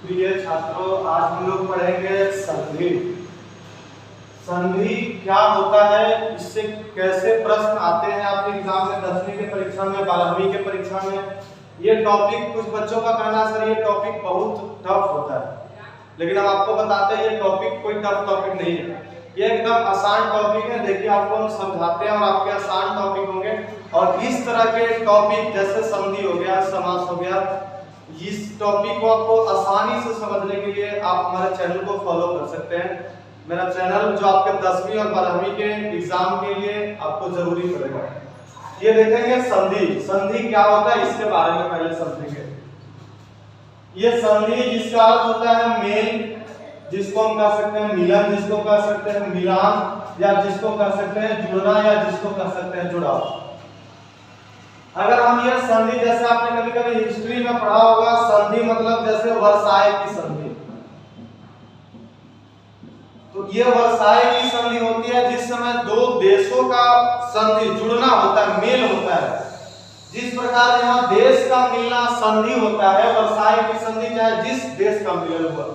प्रिय छात्रों, आज हम लोग पढ़ेंगे संधि। संधि क्या होता है, इससे कैसे प्रश्न आते हैं आपके एग्जाम में, 10वीं के परीक्षा में, 12वीं के परीक्षा में। ये टॉपिक, कुछ बच्चों का कहना सर ये टॉपिक बहुत टफ होता है, लेकिन हम आपको बताते हैं ये टॉपिक कोई टफ टॉपिक नहीं है, ये एकदम आसान टॉपिक है। देखिए आपको हम समझाते हैं और आपके आसान टॉपिक होंगे। और इस तरह के टॉपिक जैसे संधि हो गया, समास हो गया, इस टॉपिक को आपको आसानी से समझने के लिए आप हमारे चैनल को फॉलो कर सकते हैं। मेरा चैनल जो आपके 10वीं और 12वीं के एग्जाम के लिए आपको जरूरी पड़ेगा। ये देखेंगे संधि। संधि क्या होता है इसके बारे में पहले समझेंगे। ये संधि जिसका अर्थ होता है मेल, जिसको हम कह सकते हैं मिलन, जिसको कह सकते हैं मिलान, या जिसको कह सकते हैं जुड़ना, या जिसको कह सकते हैं जुड़ाव। अगर हम ये संधि, जैसे आपने कभी कभी हिस्ट्री में पढ़ा होगा, संधि मतलब जैसे वर्साय की संधि, तो ये वर्साय की संधि होती है जिस समय दो देशों का संधि जुड़ना होता है, मेल होता है। जिस प्रकार यहाँ देश का मिलना संधि होता है, वर्साय की संधि चाहे जिस देश का मिलन हुआ।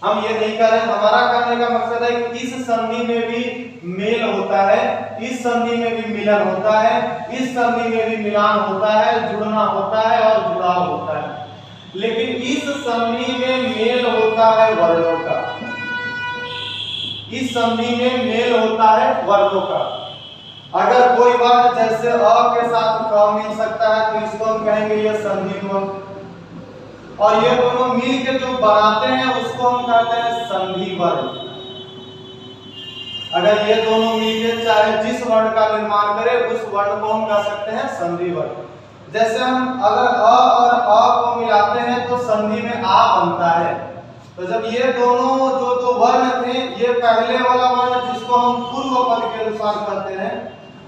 हम ये नहीं कर रहे, हमारा करने का मकसद है कि इस संधि में भी मेल होता है, इस संधि में भी मिलन होता है, इस संधि में भी मिलान होता है, जुड़ना होता है और जुड़ाव होता है। लेकिन इस संधि में मेल होता है वर्णों का, इस संधि में मेल होता है वर्णों का। अगर कोई वर्ण जैसे अ के साथ क मिल सकता है तो इसको हम कहेंगे ये संधि वर्ण, और ये दोनों मिल के जो बनाते हैं उसको हम कहते हैं संधि वर्ण। अगर ये दोनों मिलकर चाहे जिस वर्ण का निर्माण करें उस वर्ण को हम कह सकते हैं संधि वर्ण। जैसे हम अगर अ और अ को मिलाते हैं तो संधि में आ बनता है। तो जब ये दोनों जो दो वर्ण थे, ये पहले वाला वर्ण जिसको हम पूर्व पद के अनुसार कहते हैं,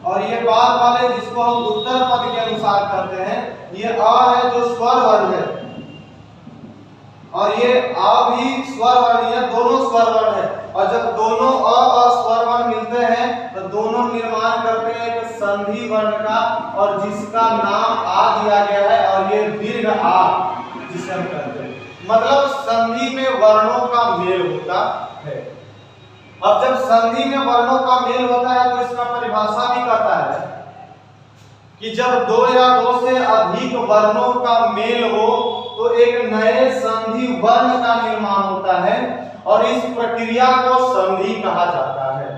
और ये बाद वाले जिसको हम उत्तर पद के अनुसार कहते हैं, ये अ है जो स्वर वर्ण है, और ये आ भी स्वर वर्ण है, दोनों स्वर वर्ण है। और जब दोनों अ और स्वर वर्ण मिलते हैं तो दोनों निर्माण करते हैं एक संधि वर्ण का, और जिसका नाम आ दिया गया है, और ये दीर्घ आ जिसे हम कहते हैं। मतलब संधि में वर्णों का मेल होता है। अब जब संधि में वर्णों का मेल होता है तो इसका परिभाषा भी कहता है कि जब दो या दो से अधिक वर्णों का मेल हो तो एक नए संधि वर्ण का निर्माण होता है, और इस प्रक्रिया को संधि कहा जाता है।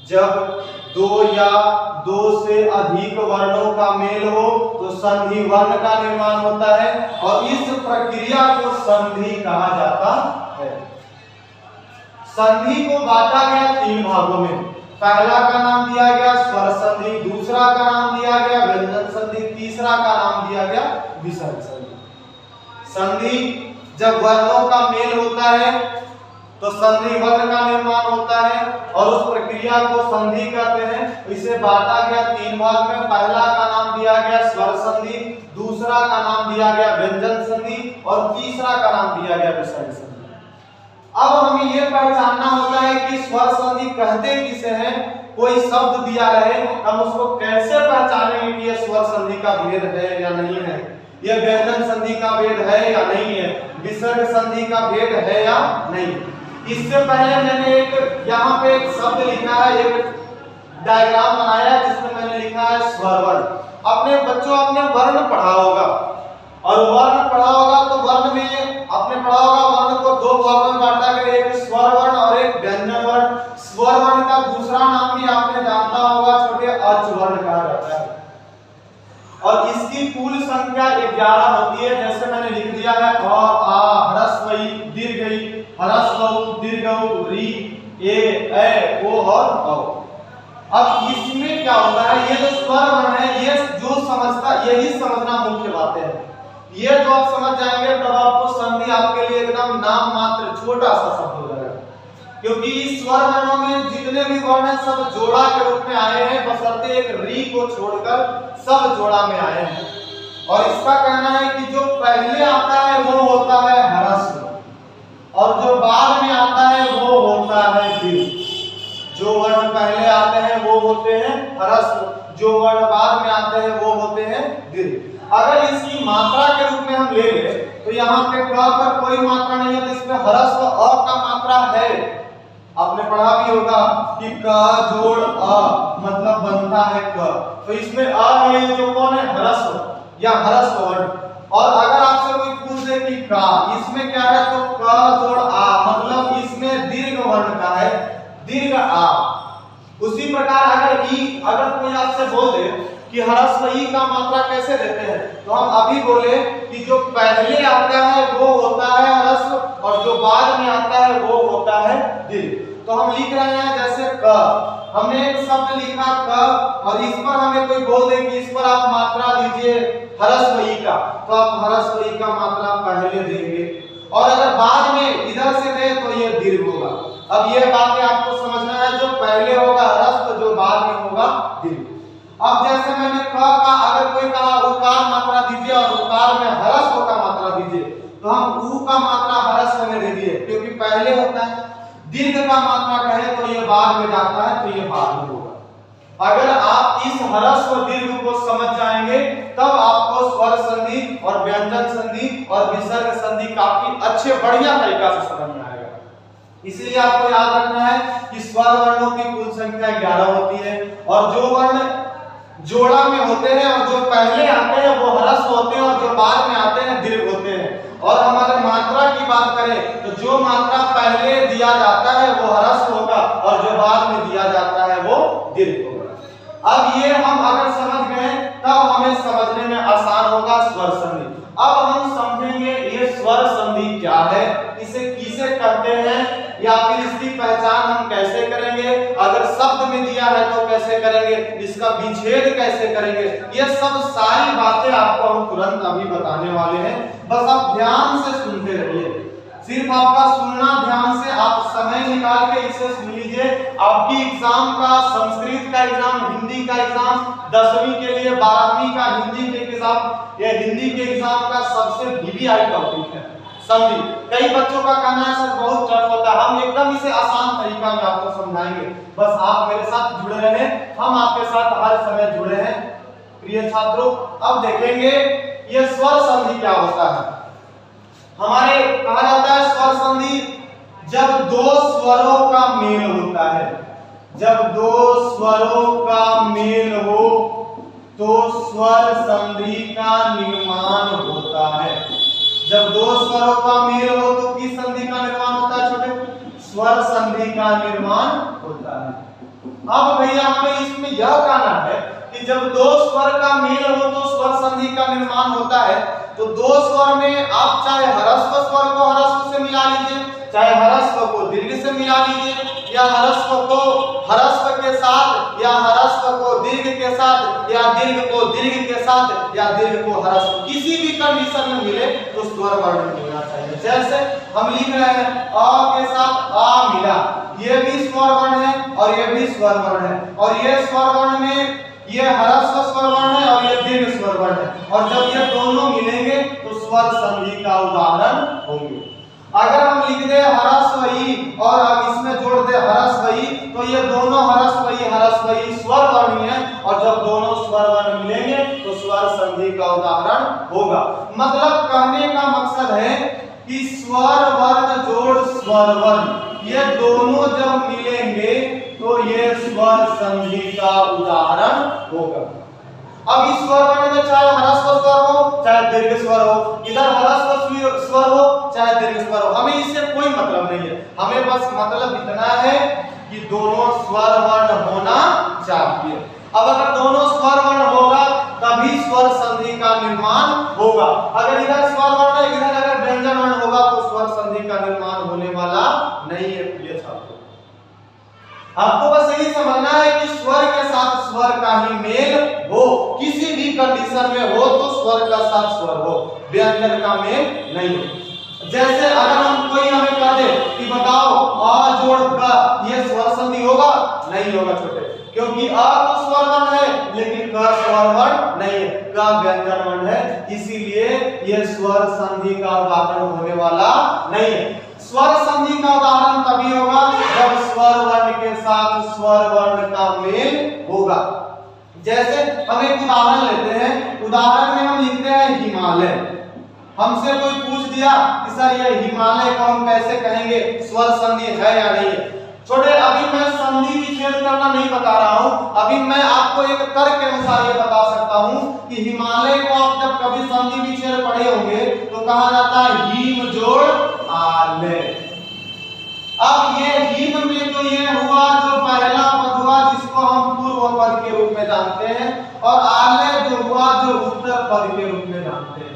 जब दो या दो से अधिक वर्णों का मेल हो तो संधि वर्ण का निर्माण होता है, और इस प्रक्रिया को संधि कहा जाता है। संधि को बांटा गया 3 भागों में। पहला का नाम दिया गया स्वर संधि, दूसरा का नाम दिया गया व्यंजन संधि, तीसरा का नाम दिया गया विसर्ग संधि। संधि जब वर्णों का मेल होता है तो संधि वर्ण का निर्माण होता है, और उस प्रक्रिया को संधि कहते हैं। इसे बांटा गया 3 भाग में। पहला का नाम दिया गया स्वर संधि, दूसरा का नाम दिया गया व्यंजन संधि, और तीसरा का नाम दिया गया विसर्ग संधि। अब हमें यह पहचानना होता है कि स्वर संधि कहते किसे हैं। कोई शब्द दिया रहे, हम उसको कैसे पहचानेंगे कि यह स्वर संधि का भेद है या नहीं है, यह व्यंजन संधि का भेद है या नहीं है, विसर्ग संधि का भेद है या नहीं। इससे पहले मैंने एक यहाँ पे एक शब्द लिखा है, एक डायग्राम बनाया है जिसमें मैंने लिखा है स्वर वर्ण। अपने बच्चों आपने वर्ण पढ़ा होगा, और वर्ण पढ़ा होगा तो वर्ण में आपने पढ़ा होगा वर्ण को 2 भागों में बांटा गया, एक स्वर वर्ण और एक व्यंजन वर्ण। स्वर वर्ण का दूसरा नाम भी आपने जानता होगा, छोटे अच वर्ण कहा जाता है, और इसकी कुल संख्या 11 होती है। जैसे मैंने लिख दिया है अ आ ह्रस्व ई दीर्घ ई, ह्रस्व उ दीर्घ उ, री ए ओ और औ। अब इसमें क्या होता है, ये जो स्वर वर्ण है, ये जो समझता, यही समझना मुख्य बातें है। ये जो आप समझ जाएंगे तब आपको संधि आपके लिए एकदम नाम मात्र छोटा सा शब्द हो जाएगा, क्योंकि इस स्वर वर्णों में जितने भी वर्ण हैं सब जोड़ा के रूप में आए हैं, बशर्ते एक री को छोड़कर सब जोड़ा में आए हैं। और इसका कहना है कि जो पहले आता है वो होता है ह्रस्व, और जो बाद में आता है वो होता है दीर्घ। जो वर्ण पहले आते हैं वो होते हैं ह्रस्व, जो वर्ण बाद में आते हैं वो होते हैं दीर्घ। अगर इसकी मात्रा के रूप में हम ले लें तो यहाँ पे क पर कोई मात्रा नहीं है, तो इसमें ह्रस्व अ का मात्रा है। आपने पढ़ा भी होगा कि क जोड़ अ मतलब बनता है क, तो इसमें अ है जो कौन है, ह्रस्व या ह्रस्व वर्ण। और अगर आपसे कोई पूछ दे कि का, इसमें क्या है, तो क जोड़ आ मतलब इसमें दीर्घ वर्ण का है, दीर्घ आ। उसी प्रकार अगर कोई आपसे बोल दे कि ह्रस्व ई का मात्रा कैसे देते हैं, तो हम अभी बोले कि जो पहले आता है वो होता है ह्रस्व और जो बाद में आता है वो होता है दीर्घ। तो हम लिख रहे हैं जैसे क, हमने एक शब्द लिखा क और इस पर हमें कोई बोल दे कि इस पर आप मात्रा दीजिए ह्रस्व ई का, तो आप ह्रस्व ई का मात्रा पहले देंगे, और अगर बाद में इधर से दे तो ये दीर्घ होगा। अब ये बातें आपको समझना है, जो पहले होगा ह्रस्व, जो बाद में होगा दीर्घ। अब जैसे मैंने क का अगर कोई कहा उकार मात्रा दीजिए और उकार में ह्रस्व का मात्रा दीजिए, तो हम उ का मात्रा ह्रस्व में दे दिए क्योंकि पहले होता है। दीर्घ का मात्रा कहे तो ये बाद में जाता है, तो ये बाद में होगा। अगर आप इस ह्रस्व दीर्घ को समझ जाएंगे तब आपको स्वर संधि और व्यंजन संधि और विसर्ग संधि काफी अच्छे बढ़िया तरीका से समझ में आएगा। इसलिए आपको याद रखना है कि स्वर वर्णों की कुल संख्या 11 होती है, और जो वर्ण जोड़ा में होते हैं और जो पहले आते हैं वो ह्रस्व होते हैं और जो बाद में आते हैं दीर्घ होते हैं। और हमारे मात्रा की बात करें तो जो मात्रा पहले दिया जाता है वो ह्रस्व होगा और जो बाद में दिया जाता है वो दीर्घ होगा। अब ये हम अगर समझ गए तब हमें समझने में आसान होगा स्वर संधि। अब हम समझेंगे ये स्वर संधि क्या है, इसे किसे कहते हैं, या फिर इसकी पहचान हम कैसे करेंगे, अगर शब्द में दिया है तो कैसे करेंगे, इसका विच्छेद कैसे करेंगे। ये सब सारी बातें आपको हम तुरंत अभी बताने वाले हैं, बस आप ध्यान से सुनते रहिए। सिर्फ आपका सुनना ध्यान से, आप समय निकाल के इसे सुन लीजिए। आपकी एग्जाम का, संस्कृत का एग्जाम, हिंदी का एग्जाम, 10वीं के लिए 12वीं का हिंदी के एग्जाम, ये हिंदी के एग्जाम का सबसे वीवीआई टॉपिक है संधि। कई बच्चों का कहना है सर बहुत टफ होता है, हम एकदम इसे आसान तरीका में आपको समझाएंगे, बस आप मेरे साथ जुड़े रहें, हम आपके साथ हर समय जुड़े हैं प्रिय छात्रों। अब देखेंगे ये स्वर संधि क्या होता है। हमारे कहा जाता है स्वर संधि जब दो स्वरों का मेल होता है, जब दो स्वरों का मेल हो तो स्वर संधि का निर्माण होता है। जब दो स्वरों का मेल हो तो किस संधि का निर्माण होता है छोटे, स्वर संधि का निर्माण होता है। अब भैया हमें इसमें यह कहना है कि जब दो स्वर का मेल हो तो स्वर संधि का निर्माण होता है, तो दो स्वर में आप चाहे ह्रस्व स्वर को ह्रस्व से मिला लीजिए, चाहे ह्रस्व को दीर्घ से मिला लीजिए, या ह्रस्व को ह्रस्व के साथ, या ह्रस्व को दीर्घ के साथ, या दीर्घ को दीर्घ के साथ, या दीर्घ को ह्रस्व, किसी भी कंडीशन में मिले तो स्वर वर्ण होना चाहिए। जैसे हम लिख रहे हैं अ के साथ आ मिला, ये भी स्वर वर्ण है और ये भी स्वर वर्ण है, और ये स्वर वर्ण में ये ह्रस्व स्वर वर्ण है और ये दीर्घ स्वर वर्ण है, और जब ये दोनों मिलेंगे तो स्वर संधि का उदाहरण होंगे। अगर हम लिख दे ह्रस्व ई और अब इसमें जोड़ दे ह्रस्व ई, तो ये दोनों ह्रस्व ई स्वर वर्ण है, और जब दोनों स्वर वर्ण मिलेंगे तो स्वर संधि का उदाहरण होगा। मतलब कहने का मकसद है कि स्वर वर्ण जोड़ स्वर वर्ण ये दोनों जब मिलेंगे तो ये स्वर संधि का उदाहरण होगा। अब इस स्वर वर्ण में चाहे ह्रस्व स्वर हो चाहे दीर्घ स्वर हो, इधर ह्रस्व स्वर हो चाहे दीर्घ स्वर हो, हमें इससे कोई मतलब नहीं है। हमें बस मतलब इतना है कि दोनों स्वर वर्ण होना चाहिए। अब अगर दोनों स्वर वर्ण होगा तभी स्वर संधि का निर्माण होगा। अगर इधर स्वर वर्ण है, इधर अगर व्यंजन वर्ण होगा तो स्वर संधि का निर्माण होने वाला नहीं है प्रिय छात्रों। आपको बस यही समझना है कि स्वर के साथ स्वर का ही मेल हो, किसी भी कंडीशन में हो तो स्वर का साथ स्वर हो, व्यंजन का मेल नहीं हो। जैसे अगर हम कोई हमें कह दे कि बताओ अ जोड़ क ये स्वर संधि होगा, नहीं होगा छोटे, क्योंकि अ तो स्वर वर्ण है लेकिन क स्वर वर्ण नहीं है, क व्यंजन वर्ण है, इसीलिए ये स्वर संधि का उदाहरण होने वाला नहीं है। स्वर संधि का उदाहरण तभी होगा जब स्वर वर्ण के साथ स्वर वर्ण का मेल होगा। जैसे हम एक उदाहरण लेते हैं, उदाहरण में हम लिखते हैं हिमालय। हमसे कोई पूछ दिया कि सर ये हिमालय को हम कैसे कहेंगे, स्वर संधि है या नहीं है। छोटे अभी मैं संधि विच्छेद करना नहीं बता रहा हूं, अभी मैं आपको एक तर्क के अनुसार ये बता सकता हूं कि हिमालय को आप जब कभी संधि विच्छेद पढ़े होंगे तो कहा जाता है हिम जोड़ आले। अब ये हिम में जो ये हुआ, जो पहला पद हुआ जिसको हम पूर्व पद के रूप में जानते हैं, और आले जो हुआ जो उत्तर पद के रूप में जानते हैं।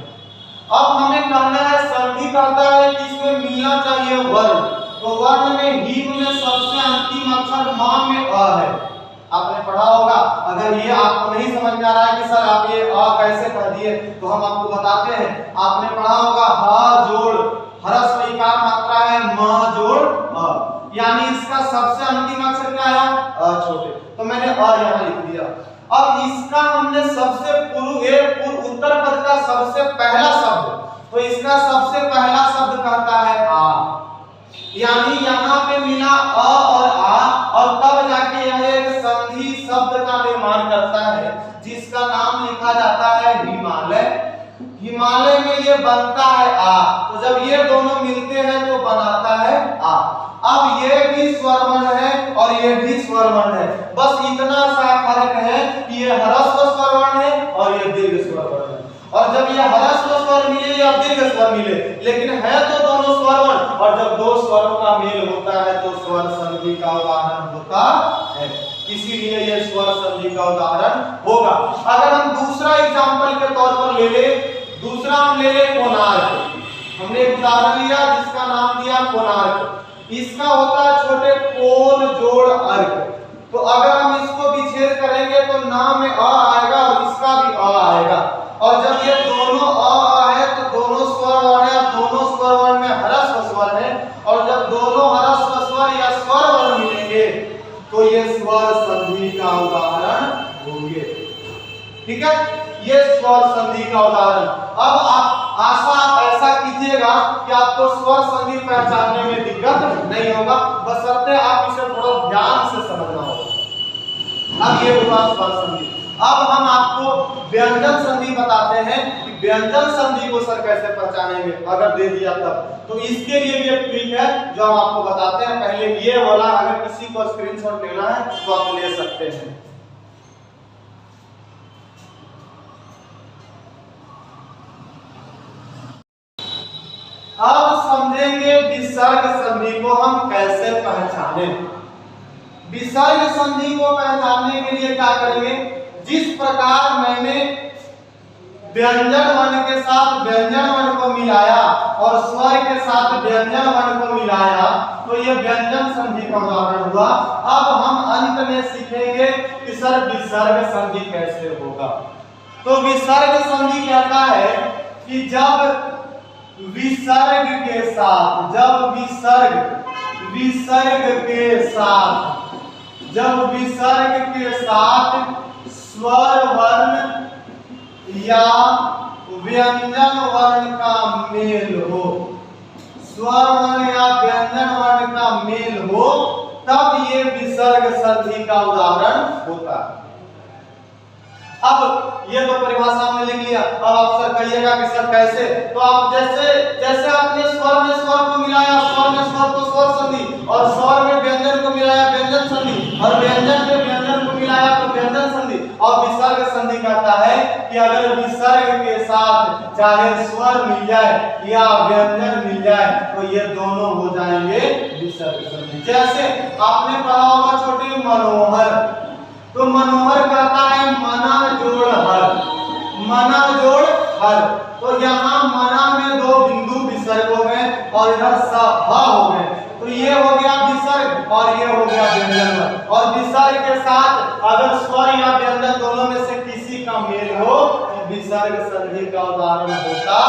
अब हमें कहना है संधि कहता है कि इसमें मिलना चाहिए वर्ण, तो वर्ण में हिम में सबसे अंतिम अक्षर म में अ है। आपने पढ़ा होगा, अगर ये आपको नहीं समझ में आ रहा है कि सर आप ये अ कैसे कह दिए तो हम आपको बताते हैं। आपने पढ़ा होगा ह जोड़ ह्रस्व इकार मात्रा है म जोड़ अ, यानी इसका सबसे अंतिम अक्षर क्या है अ छोटे, तो मैंने अ यहां लिख दिया। अब इसका हमने सबसे पूर्व उत्तर पद का सबसे पहला शब्द, तो इसका सबसे पहला शब्द कहता है आ, यानी यहाँ पे मिला अ और आ, और तब जाके यह एक संधि शब्द का निर्माण करता है जिसका नाम लिखा जाता है हिमालय। हिमालय में ये बनता है आ, तो जब ये दोनों मिलते हैं तो बनाता है आ। अब ये भी स्वर वर्ण है और ये भी स्वर वर्ण है, बस इतना सा फर्क है कि ये ह्रस्व स्वर वर्ण है और ये दीर्घ स्वर वर्ण है। और जब ये ह्रस्व स्वर मिले या दीर्घ स्वर मिले, लेकिन है तो दोनों स्वर वर्ण, और जब दो स्वरों का मेल होता है तो स्वर संधि का उदाहरण होता है, इसीलिए ये स्वर संधि का उदाहरण होगा। अगर हम दूसरा एग्जांपल के तौर पर ले ले, दूसरा हम ले ले कोणार्क। हमने एक उदाहरण लिया जिसका नाम दिया कोणार्क। इसका होता है छोटे कोण जोड़ अर्क। तो अगर हम इसको विच्छेद करेंगे तो नाम में अ आएगा और इसका भी अ आएगा, और जब ये दोनों अ है तो दोनों स्वर वर्ण है, दोनों स्वर वर्ण में ह्रस्व स्वर है, और जब दोनों ह्रस्व स्वर या स्वर वर्ण मिलेंगे तो ये स्वर संधि का उदाहरण होंगे। ठीक है, ये स्वर संधि का उदाहरण। अब आप ऐसा कीजिएगा कि आपको स्वर संधि पहचानने में दिक्कत नहीं होगा, बशर्ते आप इसे थोड़ा ध्यान से समझना होगा। अब ये हुआ स्वर संधि। अब हम आपको व्यंजन संधि बताते हैं कि व्यंजन संधि को सर कैसे पहचानेंगे अगर दे दिया तब। तो इसके लिए भी एक ट्रिक है जो हम आपको बताते हैं। पहले ये वाला अगर किसी को स्क्रीनशॉट लेना है तो आप ले सकते हैं। अब समझेंगे विसर्ग संधि को हम कैसे पहचाने। विसर्ग संधि को पहचानने के लिए क्या करेंगे, जिस प्रकार मैंने व्यंजन वर्ण के साथ व्यंजन वर्ण को मिलाया और स्वर के साथ व्यंजन वर्ण को मिलाया तो ये व्यंजन संधि का उदाहरण हुआ। अब हम अंत में सीखेंगे कि सर विसर्ग संधि कैसे होगा। तो विसर्ग संधि कहता है कि जब विसर्ग के साथ, जब विसर्ग के साथ स्वर वर्ण या व्यंजन वर्ण का मेल हो, स्वर वर्ण या व्यंजन वर्ण का मेल हो, तब ये विसर्ग संधि का उदाहरण होता है। अब ये तो परिभाषा हमने लिख लिया। अब आप सर कहिएगा कि सर कैसे, तो आप जैसे आपने स्वर में स्वर को मिलाया, स्वर में स्वर को स्वर संधि, और स्वर में व्यंजन को मिलाया व्यंजन संधि, और व्यंजन में व्यंजन को मिलाया तो व्यंजन संधि। और विसर्ग संधि कहता है कि अगर विसर्ग के साथ चाहे स्वर मिल जाए या व्यंजन मिल जाए तो ये दोनों हो जाएंगे विसर्ग संधि। जैसे आपने पढ़ा होगा छोटे मनोहर, तो मनोहर कहता है मना जोड़ हर, मना जोड़ हर। तो यहाँ मना में दो बिंदु विसर्ग हो गए और इधर स ह हो गए, तो ये हो गया विसर्ग और ये हो गया व्यंजन। और विसर्ग के साथ अगर स्वर या व्यंजन दोनों में से किसी का मेल हो तो विसर्ग संधि का उदाहरण होता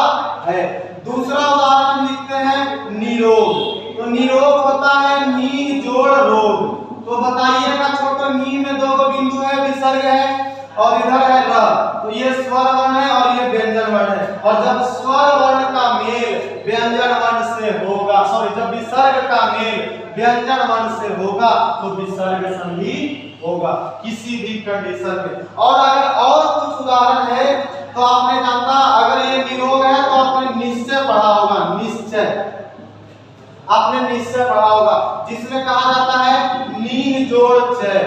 है। दूसरा उदाहरण लिखते हैं निरोग। तो निरोग होता है नी जोड़ रोग। तो बताइएगा छोटे नी में दो बिंदु है, विसर्ग है और इधर है र, तो ये स्वर वर्ण है और ये व्यंजन वर्ण है। और जब स्वर वर्ण का मेल व्यंजन वर्ण से होगा, जब विसर्ग का मेल व्यंजन वर्ण से होगा तो विसर्ग संधि होगा किसी भी कंडीशन में। और अगर और कुछ उदाहरण है तो आपने जानता, अगर ये निरोग है तो आपने निश्चय पढ़ा होगा, निश्चय आपने निश्चय पढ़ा होगा, जिसमें कहा जाता है नी जोड़ चय।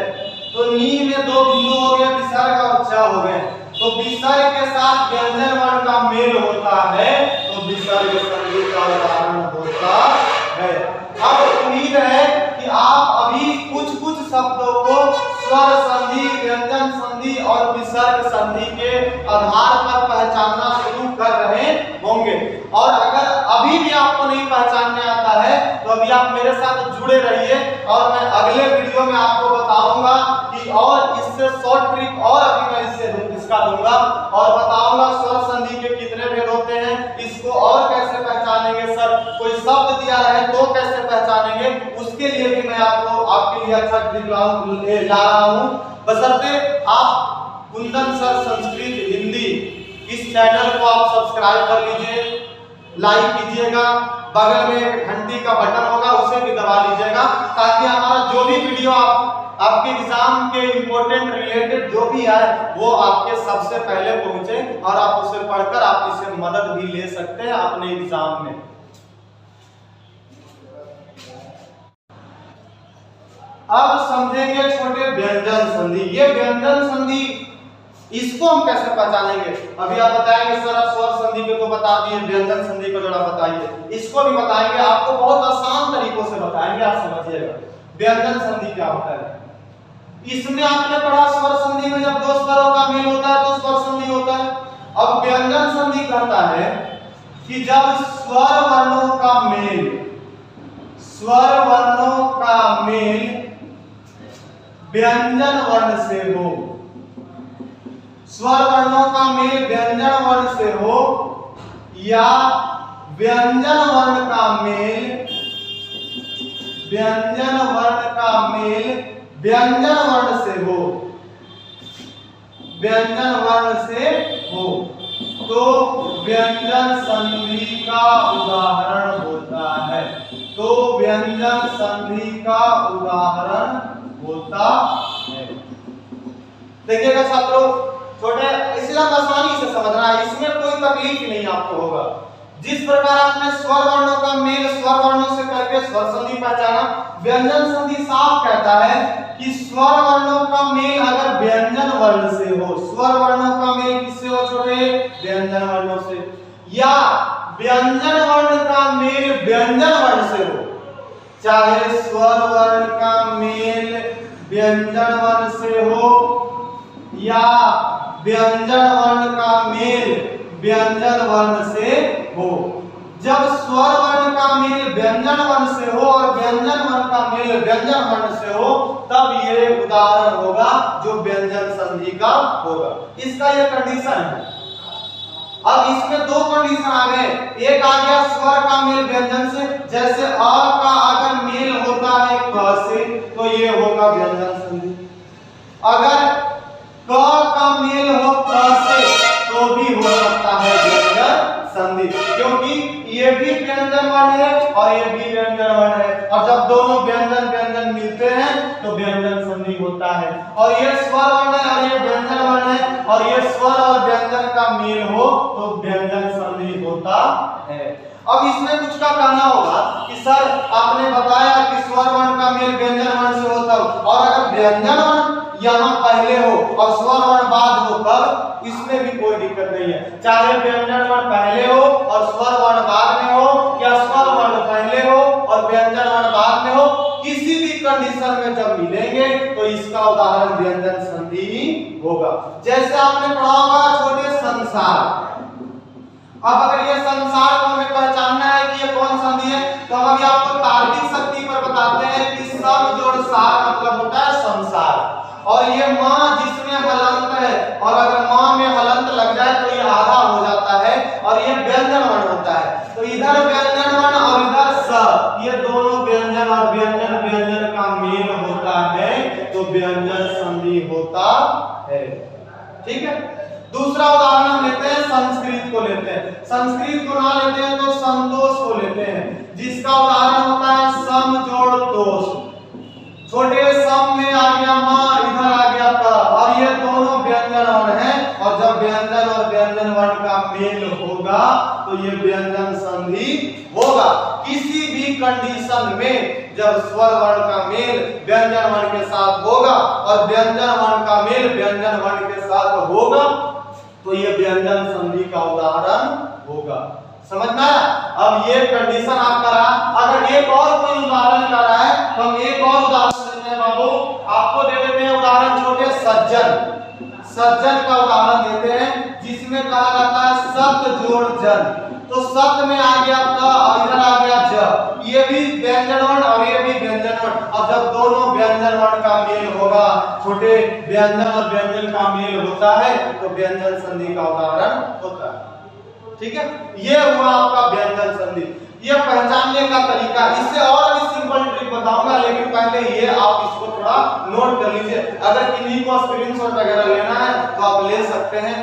तो नी में दो बिंदु हो गए, विसर्ग और च हो गए, तो विसर्ग के साथ व्यंजन वर्ण का मेल होता है, तो विसर्ग संधि का उदाहरण होता है। अब उम्मीद है कि आप अभी कुछ कुछ शब्दों को स्वर संधि, व्यंजन संधि और विसर्ग संधि के आधार पर पहचानना शुरू कर रहे होंगे। और अगर अभी भी आपको नहीं पहचानने आता है तो अभी आप मेरे साथ जुड़े रहिए, और मैं अगले वीडियो में आपको बताऊंगा कि और इससे शॉर्ट ट्रिक और अभी मैं इसका दूंगा, और बताऊंगा स्वर संधि के कितने भेद होते हैं, इसको और कैसे पहचानेंगे, सर कोई शब्द दिया है तो कैसे पहचानेंगे, उसके लिए भी मैं आपके लिए अच्छा ट्रिक ला रहा हूं। बशर्ते आप कुंदन सर संस्कृत हिंदी इस चैनल को आप सब्सक्राइब कर लीजिए, लाइक कीजिएगा, बगल में एक घंटी का बटन होगा उसे भी दबा लीजिएगा, ताकि हमारा जो भी वीडियो आपके एग्जाम के इंपॉर्टेंट रिलेटेड जो भी है वो आपके सबसे पहले पहुंचे, और आप उसे पढ़कर आप इससे मदद भी ले सकते हैं अपने एग्जाम में। अब समझेंगे छोटे व्यंजन संधि। ये व्यंजन संधि, इसको हम कैसे पहचानेंगे? अभी आप बताएंगे सर आप स्वर संधि को तो बता दिए, व्यंजन संधि को जरा बताइए, इसको भी बताएंगे, आपको बहुत आसान तरीकों से बताएंगे, आप समझिएगा व्यंजन संधि क्या होता है। इसमें आपने पढ़ा स्वर संधि में जब दो स्वरों का मेल होता है तो स्वर संधि होता है। अब व्यंजन संधि कहता है कि जब स्वर वर्णों का मेल, स्वर वर्णों का मेल व्यंजन वर्ण से हो, स्वर वर्णों का मेल व्यंजन वर्ण से हो, या व्यंजन वर्ण का मेल, व्यंजन वर्ण का मेल व्यंजन वर्ण से हो, व्यंजन वर्ण से हो, तो व्यंजन संधि का उदाहरण होता है, तो व्यंजन संधि का उदाहरण होता है। देखिएगा छात्रों, छोटे इसलिए आसानी से समझना है, इसमें कोई तकलीफ नहीं आपको होगा। जिस प्रकार आपने स्वर वर्णों का मेल स्वर वर्णों से करके स्वर संधि पहचाना, व्यंजन संधि साफ कहता है कि स्वर वर्णों का मेल अगर व्यंजन वर्ण से हो, स्वर वर्णों का मेल किससे हो छोटे? व्यंजन वर्णों से, या व्यंजन वर्ण का मेल व्यंजन वर्ण से हो, चाहे स्वर वर्ण का मेल व्यंजन वर्ण से हो या व्यंजन वर्ण का मेल व्यंजन वर्ण से हो। जब स्वर वर्ण का मेल व्यंजन वर्ण से हो और व्यंजन वर्ण का मेल व्यंजन वर्ण से हो, तब ये उदाहरण होगा जो व्यंजन संधि का होगा। इसका ये कंडीशन है। अब इसमें दो कंडीशन आ गए, एक आ गया स्वर का मेल व्यंजन से, जैसे अ का अगर मेल होता है क से तो ये होगा व्यंजन संधि। अगर क का मेल हो क से तो भी हो सकता है व्यंजन संधि, क्योंकि ये भी व्यंजन वर्ण है और ये भी व्यंजन वर्ण है, और जब दोनों व्यंजन व्यंजन मिलते हैं तो व्यंजन संधि होता है। और ये स्वर वर्ण है और ये व्यंजन वर्ण है, और ये स्वर और व्यंजन का मेल हो तो व्यंजन संधि होता है। अब इसमें कुछ का कहना होगा कि सर आपने बताया कि स्वर वर्ण का मेल व्यंजन वर्ण से होता है, और अगर व्यंजन वर्ण यहाँ पहले हो और स्वर वर्ण बाद हो तब इसमें भी कोई दिक्कत नहीं है। चाहे व्यंजन वर्ण पहले हो और स्वर वर्ण बाद में हो, या स्वर वर्ण पहले हो और व्यंजन वर्ण बाद में हो, किसी भी कंडीशन में जब मिलेंगे तो इसका उदाहरण व्यंजन संधि होगा। जैसे आपने पढ़ा होगा छोटे संसार। अब अगर ये संसार को हमें पहचानना है कि ये कौन संधि है, तो हम अभी आपको तार्किक शक्ति पर बताते हैं कि सम जोड़ सार मतलब होता है संसार। और ये मां जिसमें हलंत है, और अगर मां में हलंत लग जाए तो ये आधा हो जाता है, और ये व्यंजन वर्ण होता है। तो इधर व्यंजन वर्ण और इधर स, ये दोनों व्यंजन और व्यंजन व्यंजन का मेल होता है तो व्यंजन संधि होता है। ठीक है। दूसरा उदाहरण हम लेते हैं, संस्कृत को लेते हैं। संस्कृत को ना लेते हैं तो संतोष को लेते हैं, जिसका उदाहरण होता है सम जोड़ तोष। छोटे सम में आ गया मां, इधर आ गया क, और ये दोनों व्यंजन वर्ण हैं, और जब व्यंजन और व्यंजन होगा तो ये व्यंजन संधि होगा। किसी भी कंडीशन में जब स्वर वर्ण का मेल व्यंजन वर्ण के साथ होगा और व्यंजन वर्ण का मेल व्यंजन वर्ण के साथ होगा तो ये व्यंजन संधि का उदाहरण होगा। समझ में आया? अब ये कंडीशन आपका रहा। अगर एक और कोई उदाहरण कर रहा है तो हम एक और उदाहरण देते हैं बाबू, आपको दे देते हैं उदाहरण छोटे सज्जन। सज्जन का उदाहरण देते हैं जिसमें कहा जाता है सत जोड़ जन। तो सत में आ गया त और इधर आ गया ज, ये भी व्यंजन वर्ण और ये भी व्यंजन वर्ण। अब जब दोनों व्यंजन वर्ण का मेल होगा, छोटे व्यंजन और व्यंजन का मेल होता है तो व्यंजन संधि का उदाहरण होता है। ठीक है, ये हुआ आपका व्यंजन संधि। ये पहचानने का तरीका, इससे और भी सिंपल ट्रिक बताऊंगा, लेकिन पहले ये आप इसको थोड़ा नोट कर लीजिए। अगर किन्हीं को स्क्रीनशॉट वगैरह लेना है तो आप ले सकते हैं।